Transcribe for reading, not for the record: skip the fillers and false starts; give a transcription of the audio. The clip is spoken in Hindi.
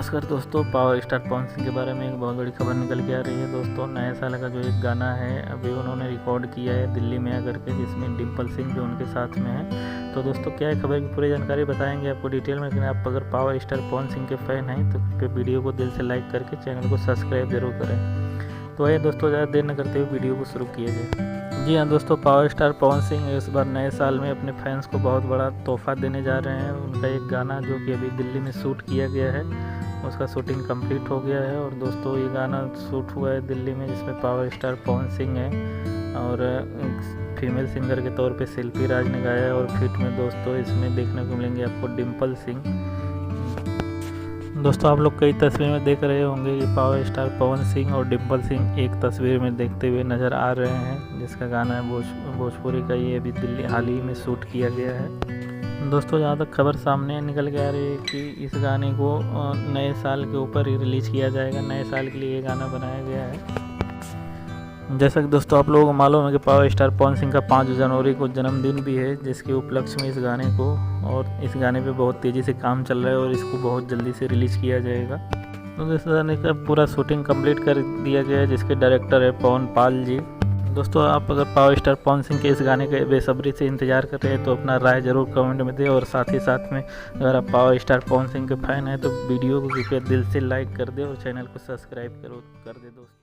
नमस्कार दोस्तों, पावर स्टार पवन सिंह के बारे में एक बहुत बड़ी खबर निकल के आ रही है। दोस्तों, नए साल का जो एक गाना है अभी उन्होंने रिकॉर्ड किया है दिल्ली में आकर के, जिसमें डिम्पल सिंह भी उनके साथ में है। तो दोस्तों, क्या है खबर की पूरी जानकारी बताएंगे आपको डिटेल में। लेकिन आप अगर पावर स्टार पवन सिंह के फैन हैं तो कृपया वीडियो को दिल से लाइक करके चैनल को सब्सक्राइब जरूर करें। तो आइए दोस्तों, ज़्यादा देर न करते हुए वीडियो को शुरू किया जाए। जी हाँ दोस्तों, पावर स्टार पवन सिंह इस बार नए साल में अपने फैंस को बहुत बड़ा तोहफा देने जा रहे हैं। उनका एक गाना जो कि अभी दिल्ली में शूट किया गया है, उसका शूटिंग कंप्लीट हो गया है। और दोस्तों, ये गाना शूट हुआ है दिल्ली में, जिसमें पावर स्टार पवन सिंह है और फीमेल सिंगर के तौर पे शिल्पी राज ने गाया है। और फिट में दोस्तों इसमें देखने को मिलेंगे आपको डिम्पल सिंह। दोस्तों, आप लोग कई तस्वीर में देख रहे होंगे कि पावर स्टार पवन सिंह और डिम्पल सिंह एक तस्वीर में देखते हुए नज़र आ रहे हैं, जिसका गाना है भोजपुरी का। ये अभी दिल्ली हाल ही में शूट किया गया है। दोस्तों, जहाँ तक खबर सामने निकल के आ रही है कि इस गाने को नए साल के ऊपर ही रिलीज़ किया जाएगा। नए साल के लिए ये गाना बनाया गया है। जैसा कि दोस्तों आप लोगों को मालूम है कि पावर स्टार पवन सिंह का 5 जनवरी को जन्मदिन भी है, जिसके उपलक्ष्य में इस गाने को और इस गाने पे बहुत तेज़ी से काम चल रहा है और इसको बहुत जल्दी से रिलीज़ किया जाएगा। तो इस गाने का पूरा शूटिंग कंप्लीट कर दिया गया है, जिसके डायरेक्टर है पवन पाल जी। दोस्तों, आप अगर पावर स्टार पवन सिंह के इस गाने के बेसब्री से इंतजार कर रहे हैं तो अपना राय ज़रूर कमेंट में दें। और साथ ही साथ में अगर आप पावर स्टार पवन सिंह के फैन हैं तो वीडियो को कृपया दिल से लाइक कर दें और चैनल को सब्सक्राइब कर दें दोस्तों।